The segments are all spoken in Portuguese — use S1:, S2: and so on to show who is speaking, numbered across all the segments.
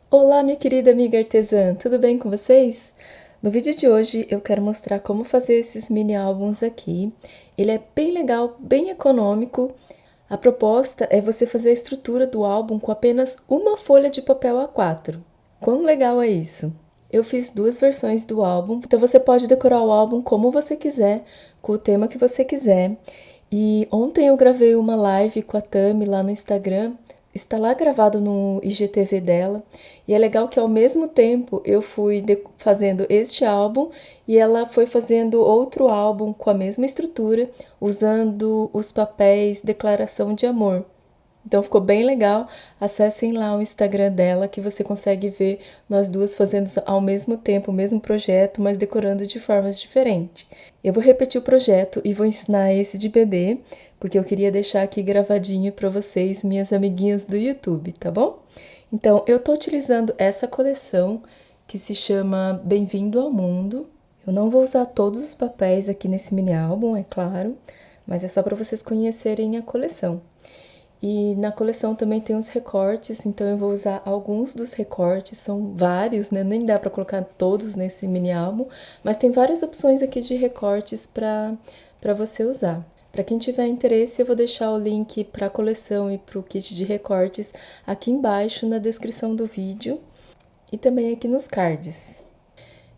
S1: Olá, minha querida amiga artesã, tudo bem com vocês? No vídeo de hoje eu quero mostrar como fazer esses mini álbuns aqui. Ele é bem legal, bem econômico. A proposta é você fazer a estrutura do álbum com apenas uma folha de papel A4. Quão legal é isso? Eu fiz duas versões do álbum, então você pode decorar o álbum como você quiser, com o tema que você quiser. E ontem eu gravei uma live com a Tami lá no Instagram, está lá gravado no IGTV dela, e é legal que ao mesmo tempo eu fui fazendo este álbum e ela foi fazendo outro álbum com a mesma estrutura, usando os papéis Declaração de Amor. Então ficou bem legal. Acessem lá o Instagram dela que você consegue ver nós duas fazendo ao mesmo tempo o mesmo projeto, mas decorando de formas diferentes. Eu vou repetir o projeto e vou ensinar esse de bebê, porque eu queria deixar aqui gravadinho para vocês, minhas amiguinhas do YouTube, tá bom? Então, eu tô utilizando essa coleção que se chama Bem-vindo ao Mundo. Eu não vou usar todos os papéis aqui nesse mini álbum, é claro, mas é só para vocês conhecerem a coleção. E na coleção também tem uns recortes, então eu vou usar alguns dos recortes, são vários, né? Nem dá para colocar todos nesse mini álbum, mas tem várias opções aqui de recortes para você usar. Para quem tiver interesse, eu vou deixar o link para a coleção e para o kit de recortes aqui embaixo na descrição do vídeo e também aqui nos cards.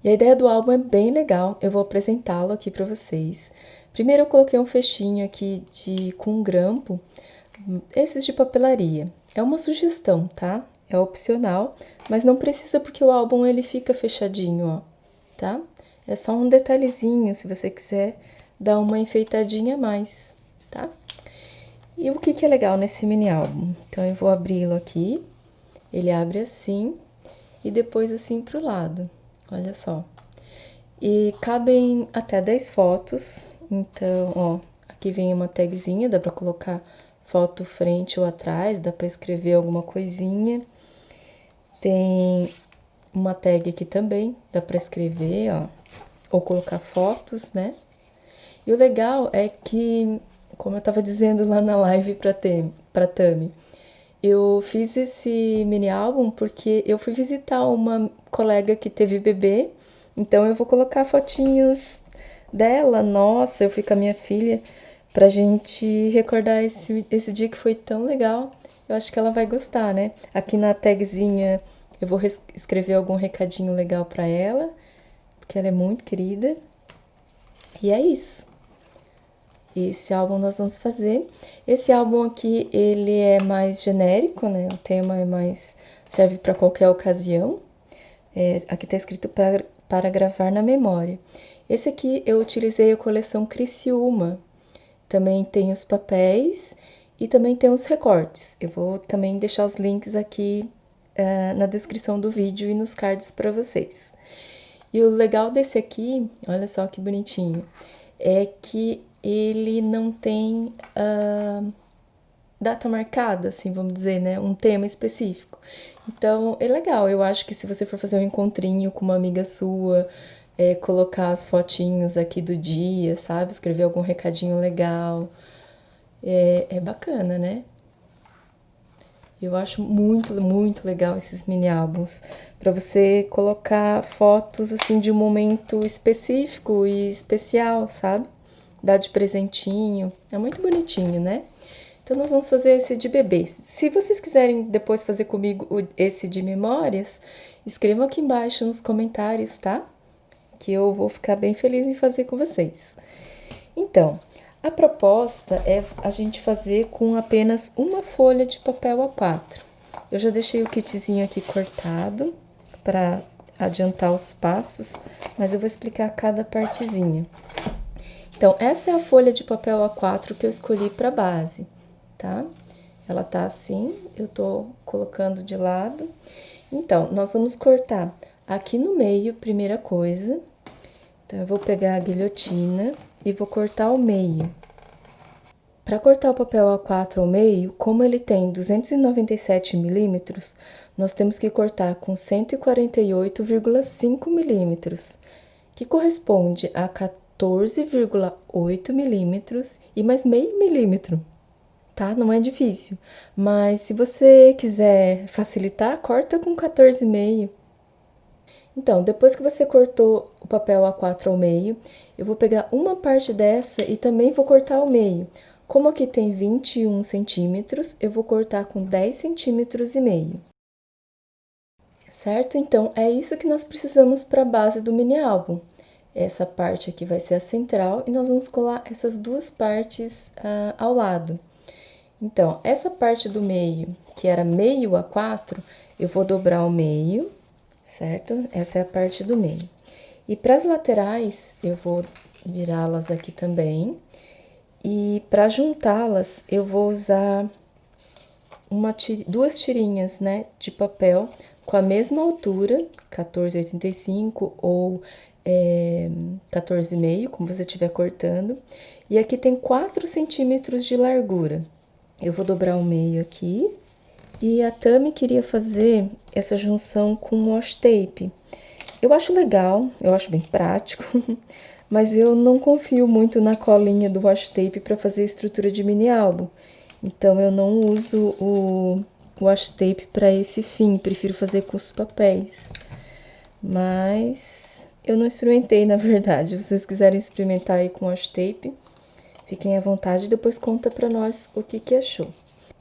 S1: E a ideia do álbum é bem legal, eu vou apresentá-lo aqui para vocês. Primeiro eu coloquei um fechinho aqui com um grampo, esses de papelaria. É uma sugestão, tá? É opcional, mas não precisa porque o álbum ele fica fechadinho, ó, tá? É só um detalhezinho se você quiser dar uma enfeitadinha a mais, tá? E o que é legal nesse mini álbum? Então eu vou abri-lo aqui, ele abre assim e depois assim pro lado, olha só. E cabem até 10 fotos, então, ó, aqui vem uma tagzinha, dá pra colocar foto frente ou atrás, dá pra escrever alguma coisinha. Tem uma tag aqui também, dá pra escrever, ó, ou colocar fotos, né? E o legal é que, como eu tava dizendo lá na live pra Tami, eu fiz esse mini álbum porque eu fui visitar uma colega que teve bebê, então eu vou colocar fotinhos dela, nossa, eu fui com a minha filha pra gente recordar esse dia que foi tão legal. Eu acho que ela vai gostar, né? Aqui na tagzinha eu vou escrever algum recadinho legal pra ela, porque ela é muito querida. E é isso. Esse álbum nós vamos fazer. Esse álbum aqui, ele é mais genérico, né? O tema é mais... serve para qualquer ocasião. Aqui tá escrito para gravar na memória. Esse aqui eu utilizei a coleção Criciúma. Também tem os papéis e também tem os recortes. Eu vou também deixar os links aqui na descrição do vídeo e nos cards para vocês. E o legal desse aqui, olha só que bonitinho, é que ele não tem data marcada, assim, vamos dizer, né? Um tema específico. Então, é legal. Eu acho que se você for fazer um encontrinho com uma amiga sua, colocar as fotinhos aqui do dia, sabe? Escrever algum recadinho legal. É bacana, né? Eu acho muito, muito legal esses mini álbuns para você colocar fotos assim de um momento específico e especial, sabe? Dar de presentinho. É muito bonitinho, né? Então nós vamos fazer esse de bebê. Se vocês quiserem depois fazer comigo esse de memórias, escrevam aqui embaixo nos comentários, tá? Que eu vou ficar bem feliz em fazer com vocês. Então, a proposta é a gente fazer com apenas uma folha de papel A4. Eu já deixei o kitzinho aqui cortado para adiantar os passos, mas eu vou explicar cada partezinha. Então, essa é a folha de papel A4 que eu escolhi para base, tá? Ela tá assim, eu tô colocando de lado. Então, nós vamos cortar aqui no meio, primeira coisa. Então, eu vou pegar a guilhotina e vou cortar ao meio. Para cortar o papel A4 ao meio, como ele tem 297 milímetros, nós temos que cortar com 148,5 milímetros, que corresponde a 14,8 milímetros e mais meio milímetro, tá? Não é difícil. Mas se você quiser facilitar, corta com 14,5. Então, depois que você cortou o papel A4 ao meio, eu vou pegar uma parte dessa e também vou cortar ao meio. Como aqui tem 21 centímetros, eu vou cortar com 10 centímetros e meio. Certo? Então, é isso que nós precisamos para a base do mini álbum. Essa parte aqui vai ser a central e nós vamos colar essas duas partes ao lado. Então, essa parte do meio, que era meio A4, eu vou dobrar ao meio, certo? Essa é a parte do meio. E para as laterais, eu vou virá-las aqui também. E para juntá-las, eu vou usar duas tirinhas, né, de papel com a mesma altura, 14,85 ou 14,5, como você estiver cortando. E aqui tem 4 centímetros de largura. Eu vou dobrar o meio aqui. E a Tami queria fazer essa junção com washi tape. Eu acho legal, eu acho bem prático, mas eu não confio muito na colinha do washi tape para fazer a estrutura de mini álbum. Então, eu não uso o washi tape para esse fim, prefiro fazer com os papéis. Mas eu não experimentei, na verdade. Se vocês quiserem experimentar aí com washi tape, fiquem à vontade e depois conta para nós o que achou.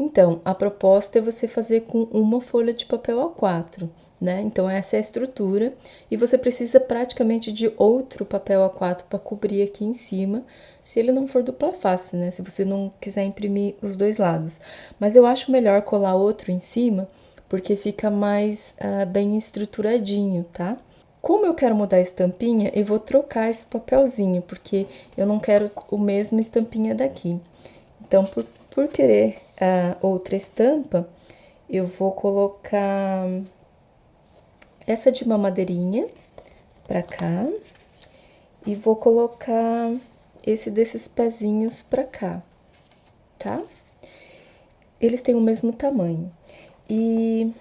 S1: Então, a proposta é você fazer com uma folha de papel A4, né? Então, essa é a estrutura e você precisa praticamente de outro papel A4 para cobrir aqui em cima, se ele não for dupla face, né? Se você não quiser imprimir os dois lados. Mas eu acho melhor colar outro em cima, porque fica mais bem estruturadinho, tá? Como eu quero mudar a estampinha, eu vou trocar esse papelzinho, porque eu não quero o mesmo estampinha daqui. Então, por querer outra estampa, eu vou colocar essa de mamadeirinha pra cá e vou colocar esse desses pezinhos pra cá, tá? Eles têm o mesmo tamanho. E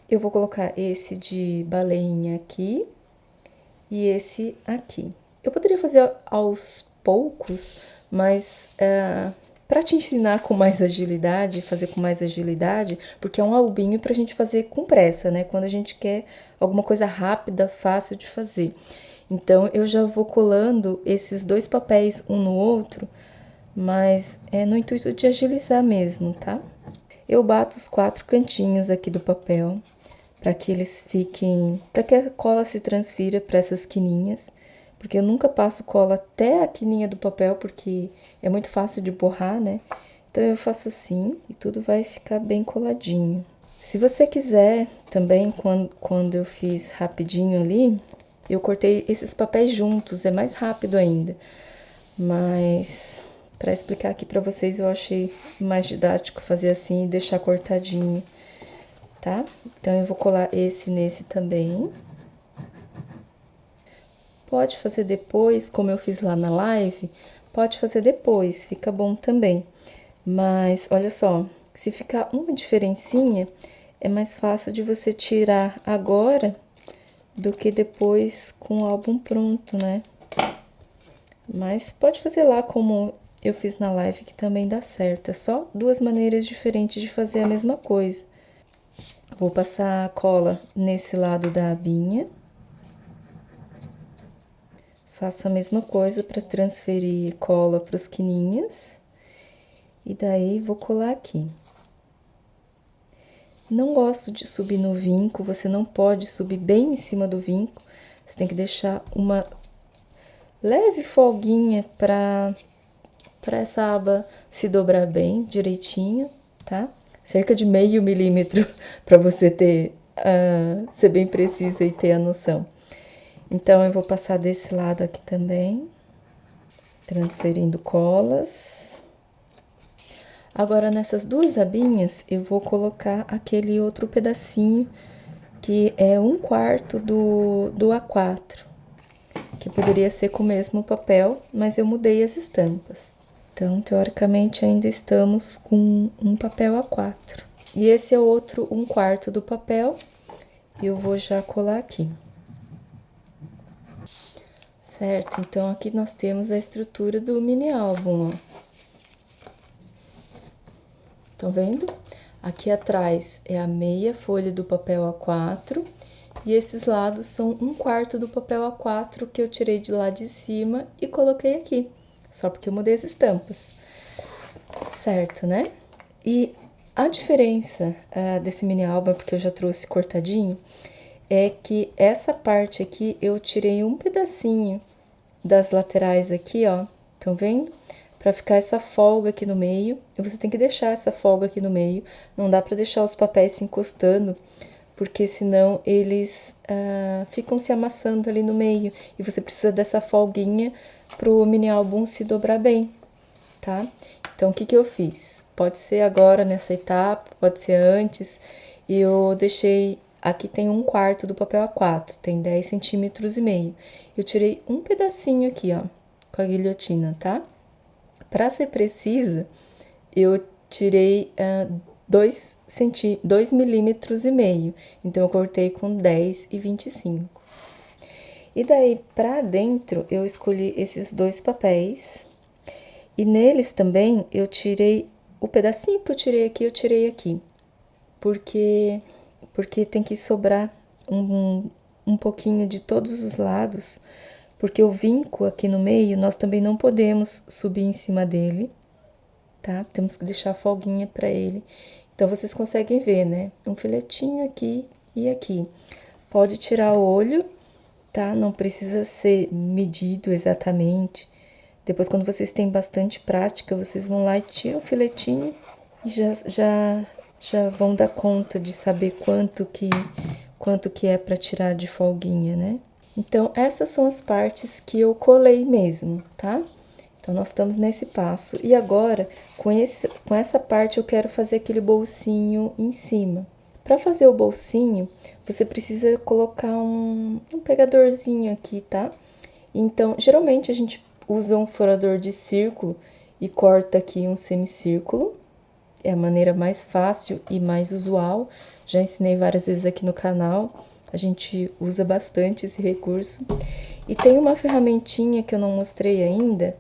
S1: eu vou colocar esse de baleinha aqui e esse aqui. Eu poderia fazer aos poucos, mas para te ensinar com mais agilidade, fazer com mais agilidade, porque é um albinho pra gente fazer com pressa, né? Quando a gente quer alguma coisa rápida, fácil de fazer. Então, eu já vou colando esses dois papéis um no outro, mas é no intuito de agilizar mesmo, tá? Eu bato os 4 cantinhos aqui do papel, para que eles fiquem, para que a cola se transfira para essas quininhas, porque eu nunca passo cola até a quininha do papel, porque é muito fácil de borrar, né? Então, eu faço assim e tudo vai ficar bem coladinho. Se você quiser também, quando eu fiz rapidinho ali, eu cortei esses papéis juntos, é mais rápido ainda. Mas, para explicar aqui para vocês, eu achei mais didático fazer assim e deixar cortadinho, tá? Então, eu vou colar esse nesse também. Pode fazer depois, como eu fiz lá na live, pode fazer depois, fica bom também. Mas, olha só, se ficar uma diferencinha, é mais fácil de você tirar agora do que depois com o álbum pronto, né? Mas pode fazer lá como eu fiz na live, que também dá certo. É só duas maneiras diferentes de fazer a mesma coisa. Vou passar a cola nesse lado da abinha. Faço a mesma coisa para transferir cola para os quininhas. E daí, vou colar aqui. Não gosto de subir no vinco, você não pode subir bem em cima do vinco. Você tem que deixar uma leve folguinha para essa aba se dobrar bem direitinho, tá? Cerca de meio milímetro para você ser bem precisa e ter a noção. Então, eu vou passar desse lado aqui também, transferindo colas. Agora, nessas duas abinhas, eu vou colocar aquele outro pedacinho, que é 1/4 do A4, que poderia ser com o mesmo papel, mas eu mudei as estampas. Então, teoricamente, ainda estamos com um papel A4. E esse é o outro 1/4 do papel, e eu vou já colar aqui. Certo? Então, aqui nós temos a estrutura do mini álbum, ó. Estão vendo? Aqui atrás é a meia folha do papel A4 e esses lados são 1/4 do papel A4 que eu tirei de lá de cima e coloquei aqui, só porque eu mudei as estampas. Certo, né? E a diferença desse mini álbum, porque eu já trouxe cortadinho, é que essa parte aqui eu tirei um pedacinho das laterais aqui, ó, estão vendo? Pra ficar essa folga aqui no meio, e você tem que deixar essa folga aqui no meio, não dá pra deixar os papéis se encostando, porque senão eles ficam se amassando ali no meio, e você precisa dessa folguinha pro mini álbum se dobrar bem, tá? Então, o que que eu fiz? Pode ser agora nessa etapa, pode ser antes, e eu deixei... Aqui tem 1/4 do papel A4, tem 10,5 cm. Eu tirei um pedacinho aqui, ó, com a guilhotina, tá? Pra ser precisa, eu tirei 2,5 milímetros. Então, eu cortei com 10,25. E daí, pra dentro, eu escolhi esses dois papéis. E neles também, eu tirei o pedacinho que eu tirei aqui. Porque tem que sobrar um pouquinho de todos os lados, porque o vinco aqui no meio, nós também não podemos subir em cima dele, tá? Temos que deixar folguinha pra ele. Então, vocês conseguem ver, né? Um filetinho aqui e aqui. Pode tirar o olho, tá? Não precisa ser medido exatamente. Depois, quando vocês têm bastante prática, vocês vão lá e tiram o filetinho e já vão dar conta de saber quanto que é para tirar de folguinha, né? Então, essas são as partes que eu colei mesmo, tá? Então, nós estamos nesse passo. E agora, com essa parte, eu quero fazer aquele bolsinho em cima. Para fazer o bolsinho, você precisa colocar um pegadorzinho aqui, tá? Então, geralmente, a gente usa um furador de círculo e corta aqui um semicírculo. É a maneira mais fácil e mais usual. Já ensinei várias vezes aqui no canal. A gente usa bastante esse recurso. E tem uma ferramentinha que eu não mostrei ainda,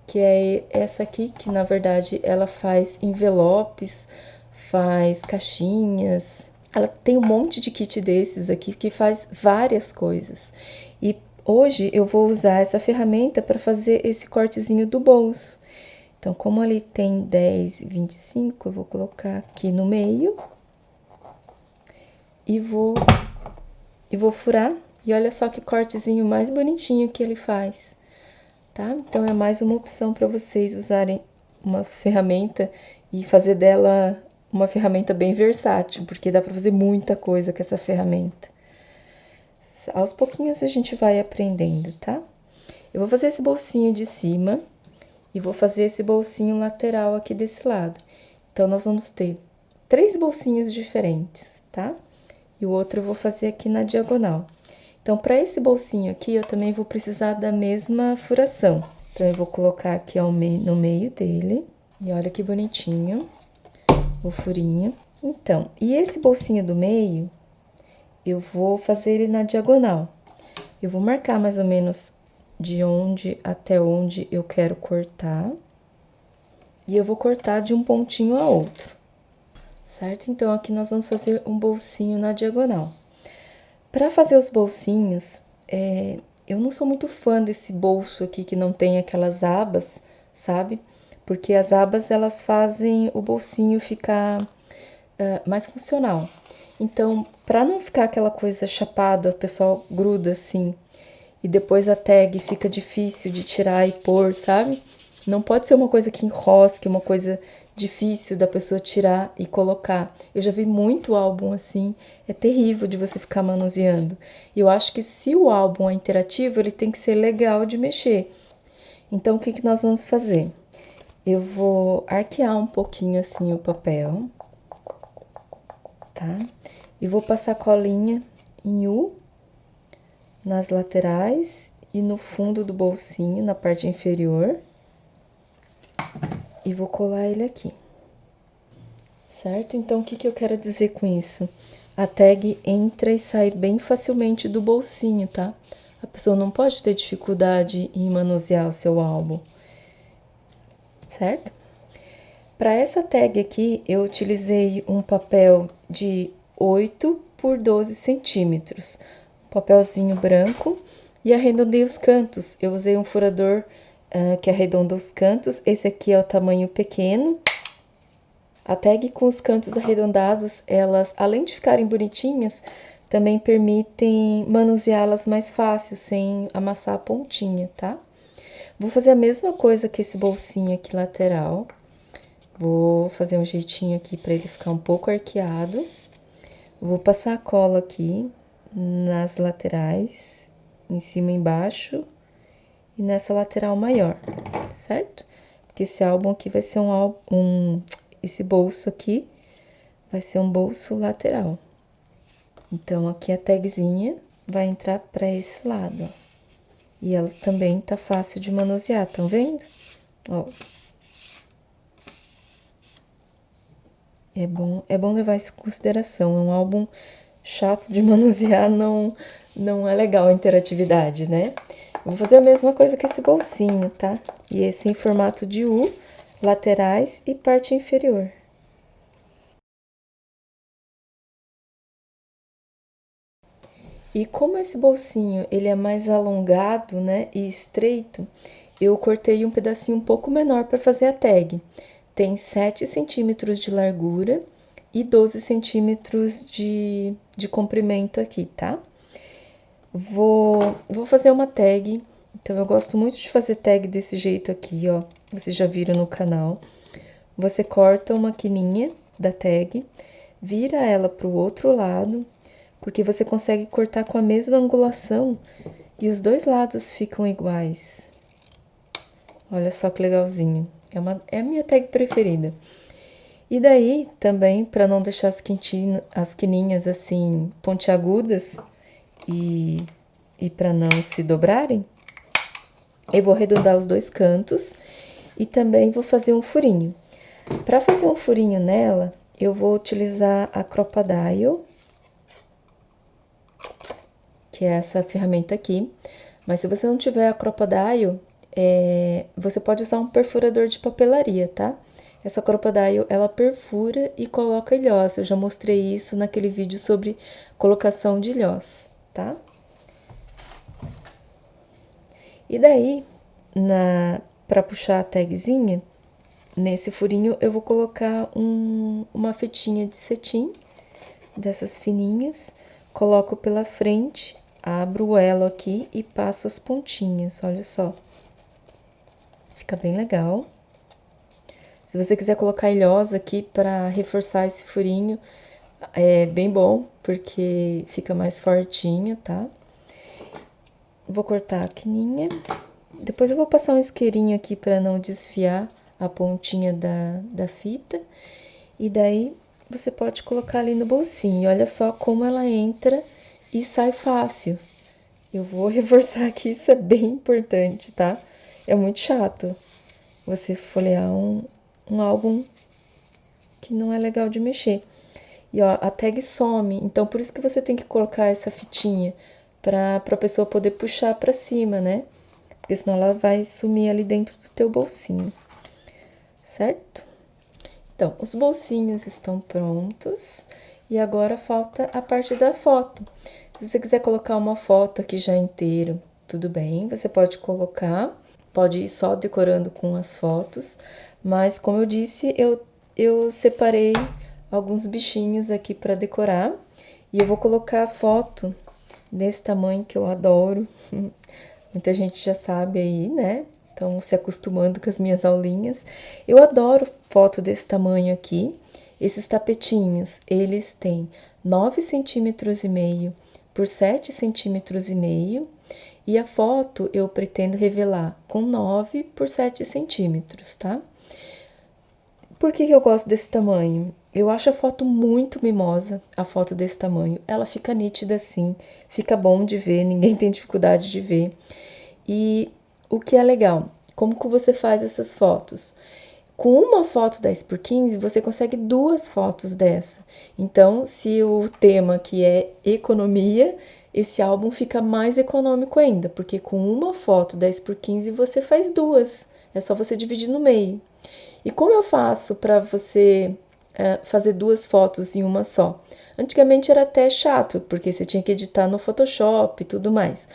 S1: que é essa aqui, que na verdade ela faz envelopes, faz caixinhas. Ela tem um monte de kit desses aqui que faz várias coisas. E hoje eu vou usar essa ferramenta para fazer esse cortezinho do bolso. Então, como ali tem 10,25, eu vou colocar aqui no meio e vou furar. E olha só que cortezinho mais bonitinho que ele faz, tá? Então, é mais uma opção para vocês usarem uma ferramenta e fazer dela uma ferramenta bem versátil, porque dá para fazer muita coisa com essa ferramenta. Aos pouquinhos a gente vai aprendendo, tá? Eu vou fazer esse bolsinho de cima e vou fazer esse bolsinho lateral aqui desse lado. Então, nós vamos ter 3 bolsinhos diferentes, tá? E o outro eu vou fazer aqui na diagonal. Então, para esse bolsinho aqui, eu também vou precisar da mesma furação. Então, eu vou colocar aqui no meio dele. E olha que bonitinho o furinho. Então, e esse bolsinho do meio, eu vou fazer ele na diagonal. Eu vou marcar mais ou menos de onde até onde eu quero cortar. E eu vou cortar de um pontinho a outro, certo? Então, aqui nós vamos fazer um bolsinho na diagonal. Para fazer os bolsinhos, eu não sou muito fã desse bolso aqui que não tem aquelas abas, sabe? Porque as abas, elas fazem o bolsinho ficar mais funcional. Então, para não ficar aquela coisa chapada, o pessoal gruda assim, e depois a tag fica difícil de tirar e pôr, sabe? Não pode ser uma coisa que enrosque, uma coisa difícil da pessoa tirar e colocar. Eu já vi muito álbum assim, é terrível de você ficar manuseando. E eu acho que se o álbum é interativo, ele tem que ser legal de mexer. Então, o que que nós vamos fazer? Eu vou arquear um pouquinho assim o papel, tá? E vou passar colinha em U nas laterais e no fundo do bolsinho, na parte inferior. E vou colar ele aqui, certo? Então, o que que eu quero dizer com isso? A tag entra e sai bem facilmente do bolsinho, tá? A pessoa não pode ter dificuldade em manusear o seu álbum, certo? Para essa tag aqui, eu utilizei um papel de 8 por 12 centímetros, um papelzinho branco, e arredondei os cantos. Eu usei um furador que arredonda os cantos, esse aqui é o tamanho pequeno. A tag com os cantos arredondados, elas, além de ficarem bonitinhas, também permitem manuseá-las mais fácil, sem amassar a pontinha, tá? Vou fazer a mesma coisa que esse bolsinho aqui lateral. Vou fazer um jeitinho aqui para ele ficar um pouco arqueado. Vou passar a cola aqui nas laterais, em cima e embaixo, e nessa lateral maior, certo? Porque esse álbum aqui vai ser esse bolso aqui vai ser um bolso lateral. Então, aqui a tagzinha vai entrar para esse lado, ó. E ela também tá fácil de manusear, estão vendo? Ó. É bom levar isso em consideração. É um álbum chato de manusear, não é legal a interatividade, né? Vou fazer a mesma coisa com esse bolsinho, tá? E esse em formato de U, laterais e parte inferior. E como esse bolsinho, ele é mais alongado, né, e estreito, eu cortei um pedacinho um pouco menor para fazer a tag. Tem 7 centímetros de largura e 12 centímetros de comprimento aqui, tá? Vou fazer uma tag, então eu gosto muito de fazer tag desse jeito aqui, ó. Vocês já viram no canal. Você corta uma quininha da tag, vira ela pro outro lado, porque você consegue cortar com a mesma angulação e os dois lados ficam iguais. Olha só que legalzinho. É a minha tag preferida. E daí, também, para não deixar as quininhas assim pontiagudas e para não se dobrarem, eu vou arredondar os dois cantos e também vou fazer um furinho. Para fazer um furinho nela, eu vou utilizar a Crop-A-Dile, que é essa ferramenta aqui. Mas se você não tiver a Crop-A-Dile, você pode usar um perfurador de papelaria, tá? Essa Crop-A-Dile, ela perfura e coloca ilhós. Eu já mostrei isso naquele vídeo sobre colocação de ilhós, tá? E daí, para puxar a tagzinha, nesse furinho eu vou colocar uma fitinha de cetim, dessas fininhas, coloco pela frente, abro o elo aqui e passo as pontinhas, olha só. Fica bem legal. Se você quiser colocar ilhós aqui para reforçar esse furinho, é bem bom, porque fica mais fortinho, tá? Vou cortar a quininha. Depois eu vou passar um isqueirinho aqui para não desfiar a pontinha da fita. E daí você pode colocar ali no bolsinho. Olha só como ela entra e sai fácil. Eu vou reforçar aqui, isso é bem importante, tá? É muito chato você folhear um álbum que não é legal de mexer. E ó, a tag some, então por isso que você tem que colocar essa fitinha para a pessoa poder puxar para cima, né? Porque senão ela vai sumir ali dentro do teu bolsinho, certo? Então, os bolsinhos estão prontos e agora falta a parte da foto. Se você quiser colocar uma foto aqui já inteira, tudo bem, você pode colocar, pode ir só decorando com as fotos, mas como eu disse, eu separei alguns bichinhos aqui para decorar e eu vou colocar a foto desse tamanho que eu adoro. Muita gente já sabe aí, né? Estão se acostumando com as minhas aulinhas. Eu adoro foto desse tamanho aqui. Esses tapetinhos, eles têm 9,5 centímetros por 7,5 centímetros. E a foto eu pretendo revelar com 9 por 7 centímetros, tá? Por que eu gosto desse tamanho? Eu acho a foto muito mimosa, a foto desse tamanho. Ela fica nítida assim, fica bom de ver, ninguém tem dificuldade de ver. E o que é legal, como que você faz essas fotos? Com uma foto 10 por 15, você consegue 2 fotos dessa. Então, se o tema aqui é economia, esse álbum fica mais econômico ainda, porque com uma foto 10 por 15 você faz 2. É só você dividir no meio. E como eu faço para você fazer duas fotos em uma só? Antigamente era até chato, porque você tinha que editar no Photoshop e tudo mais.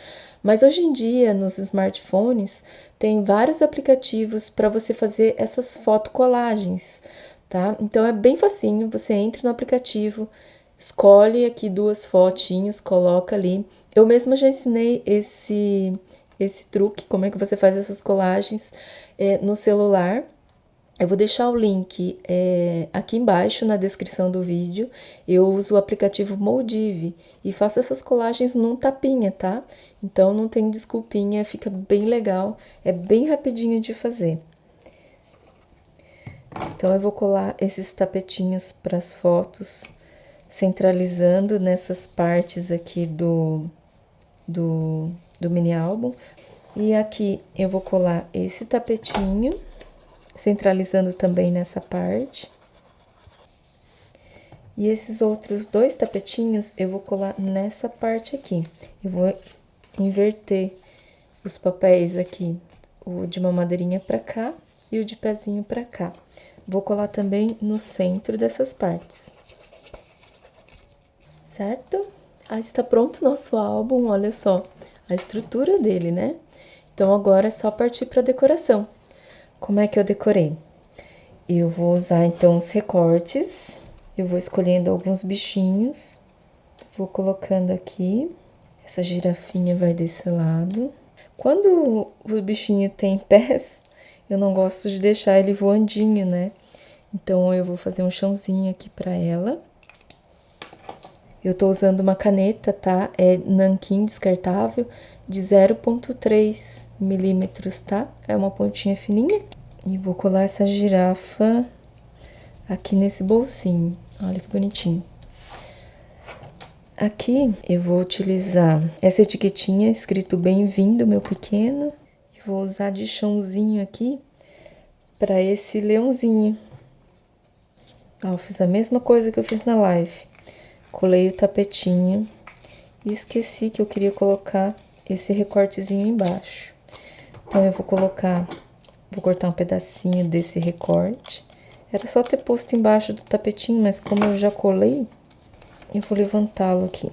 S1: Mas hoje em dia, nos smartphones, tem vários aplicativos para você fazer essas fotocolagens, tá? Então é bem facinho, você entra no aplicativo, escolhe aqui duas fotinhos, coloca ali. Eu mesma já ensinei esse truque, como é que você faz essas colagens no celular. Eu vou deixar o link aqui embaixo na descrição do vídeo. Eu uso o aplicativo Moldive e faço essas colagens num tapinha, tá? Então não tem desculpinha, fica bem legal, é bem rapidinho de fazer. Então eu vou colar esses tapetinhos para as fotos, centralizando nessas partes aqui do mini álbum. E aqui eu vou colar esse tapetinho, centralizando também nessa parte. E esses outros dois tapetinhos eu vou colar nessa parte aqui. Eu vou inverter os papéis aqui, o de mamadeirinha pra cá e o de pezinho pra cá. Vou colar também no centro dessas partes. Certo? Aí está pronto o nosso álbum, olha só a estrutura dele, né? Então agora é só partir para decoração. Como é que eu decorei? Eu vou usar então os recortes, eu vou escolhendo alguns bichinhos, vou colocando aqui, essa girafinha vai desse lado. Quando o bichinho tem pés, eu não gosto de deixar ele voandinho, né? Então eu vou fazer um chãozinho aqui pra ela. Eu tô usando uma caneta, tá? É nanquim descartável de 0,3 milímetros, tá? É uma pontinha fininha. E vou colar essa girafa aqui nesse bolsinho. Olha que bonitinho. Aqui eu vou utilizar essa etiquetinha escrito bem-vindo, meu pequeno. E vou usar de chãozinho aqui para esse leãozinho. Ó, eu fiz a mesma coisa que eu fiz na live. Colei o tapetinho e esqueci que eu queria colocar esse recortezinho embaixo. Então eu vou cortar um pedacinho desse recorte. Era só ter posto embaixo do tapetinho, mas como eu já colei, eu vou levantá-lo aqui.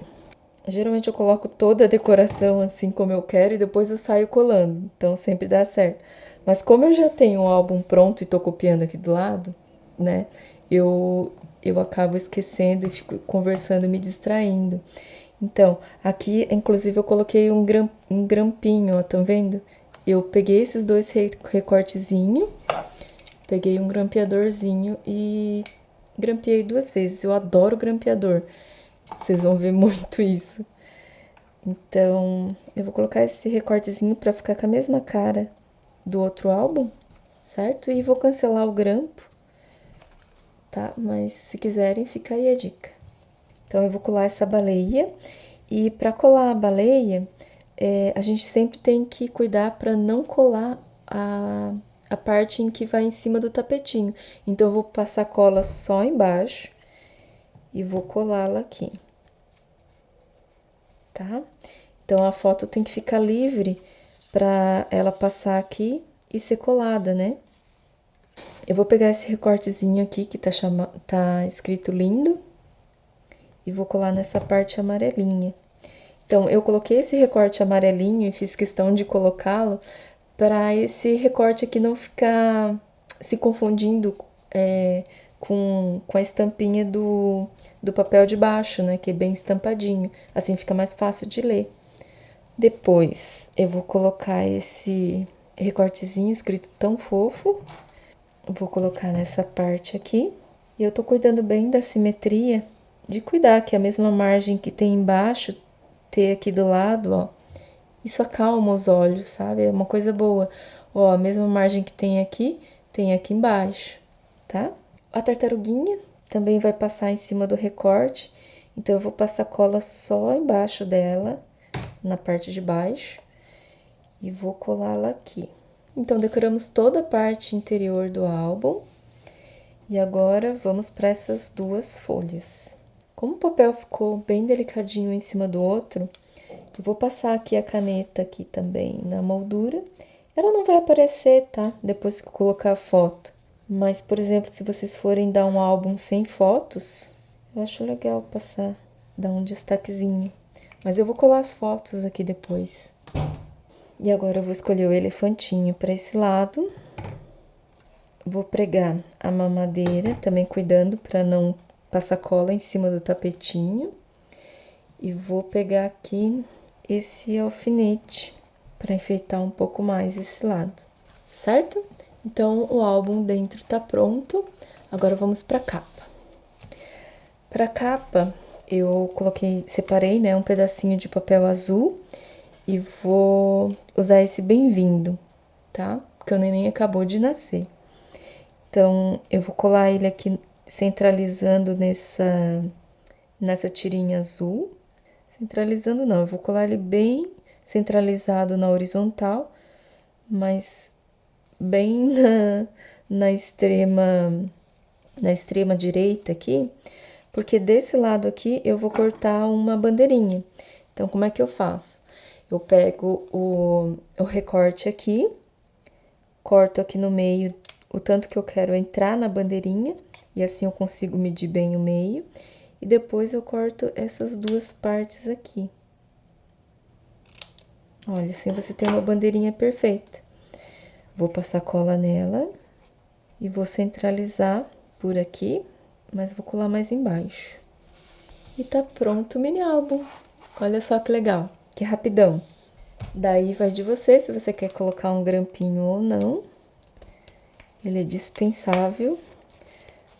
S1: Geralmente eu coloco toda a decoração assim como eu quero e depois eu saio colando, então sempre dá certo. Mas como eu já tenho um álbum pronto e tô copiando aqui do lado, né, eu acabo esquecendo e fico conversando e me distraindo. Então, aqui, inclusive, eu coloquei um grampinho, ó, estão vendo? Eu peguei esses dois recortezinhos, peguei um grampeadorzinho e grampeei duas vezes. Eu adoro grampeador, vocês vão ver muito isso. Então, eu vou colocar esse recortezinho pra ficar com a mesma cara do outro álbum, certo? E vou cancelar o grampo, tá? Mas se quiserem, fica aí a dica. Então, eu vou colar essa baleia. E para colar a baleia, a gente sempre tem que cuidar para não colar a parte em que vai em cima do tapetinho. Então, eu vou passar cola só embaixo e vou colá-la aqui, tá? Então, a foto tem que ficar livre para ela passar aqui e ser colada, né? Eu vou pegar esse recortezinho aqui que tá escrito lindo e vou colar nessa parte amarelinha. Então, eu coloquei esse recorte amarelinho e fiz questão de colocá-lo para esse recorte aqui não ficar se confundindo com a estampinha do papel de baixo, né? Que é bem estampadinho. Assim fica mais fácil de ler. Depois, eu vou colocar esse recortezinho escrito tão fofo. Vou colocar nessa parte aqui. E eu tô cuidando bem da simetria, de cuidar que a mesma margem que tem embaixo, ter aqui do lado, ó. Isso acalma os olhos, sabe? É uma coisa boa. Ó, a mesma margem que tem aqui embaixo, tá? A tartaruguinha também vai passar em cima do recorte, então eu vou passar cola só embaixo dela, na parte de baixo, e vou colá-la aqui. Então, decoramos toda a parte interior do álbum, e agora vamos para essas duas folhas. Como o papel ficou bem delicadinho em cima do outro, eu vou passar aqui a caneta aqui também na moldura. Ela não vai aparecer, tá? Depois que eu colocar a foto. Mas, por exemplo, se vocês forem dar um álbum sem fotos, eu acho legal passar, dar um destaquezinho. Mas eu vou colar as fotos aqui depois. E agora eu vou escolher o elefantinho para esse lado. Vou pregar a mamadeira, também cuidando para não passar cola em cima do tapetinho. E vou pegar aqui esse alfinete para enfeitar um pouco mais esse lado, certo? Então, o álbum dentro tá pronto. Agora vamos para a capa. Para a capa, eu separei, né, um pedacinho de papel azul e vou usar esse bem-vindo, tá? Porque o neném acabou de nascer. Então, eu vou colar ele aqui centralizando nessa tirinha azul. Centralizando não, eu vou colar ele bem centralizado na horizontal, mas bem na extrema direita aqui, porque desse lado aqui eu vou cortar uma bandeirinha. Então, como é que eu faço? Eu pego o recorte aqui, corto aqui no meio o tanto que eu quero entrar na bandeirinha, e assim eu consigo medir bem o meio. E depois eu corto essas duas partes aqui. Olha, assim você tem uma bandeirinha perfeita. Vou passar cola nela e vou centralizar por aqui, mas vou colar mais embaixo. E tá pronto o mini álbum. Olha só que legal, que rapidão. Daí vai de você, se você quer colocar um grampinho ou não. Ele é dispensável,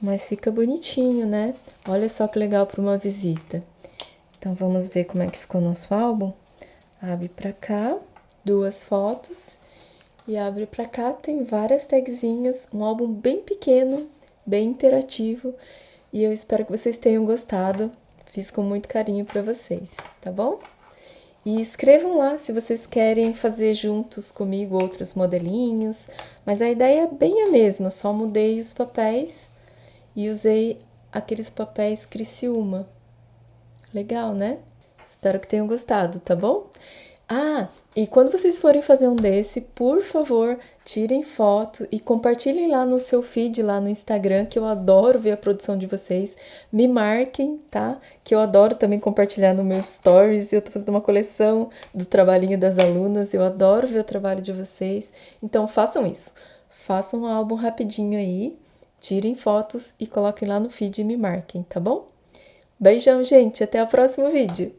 S1: mas fica bonitinho, né? Olha só que legal para uma visita. Então, vamos ver como é que ficou nosso álbum? Abre pra cá, duas fotos. E abre pra cá, tem várias tagzinhas. Um álbum bem pequeno, bem interativo. E eu espero que vocês tenham gostado. Fiz com muito carinho pra vocês, tá bom? E escrevam lá se vocês querem fazer juntos comigo outros modelinhos. Mas a ideia é bem a mesma, só mudei os papéis e usei aqueles papéis Criciúma. Legal, né? Espero que tenham gostado, tá bom? Ah, e quando vocês forem fazer um desse, por favor, tirem foto e compartilhem lá no seu feed, lá no Instagram, que eu adoro ver a produção de vocês. Me marquem, tá? Que eu adoro também compartilhar nos meus stories. Eu tô fazendo uma coleção do trabalhinho das alunas, eu adoro ver o trabalho de vocês. Então, façam isso. Façam um álbum rapidinho aí, tirem fotos e coloquem lá no feed e me marquem, tá bom? Beijão, gente. Até o próximo vídeo.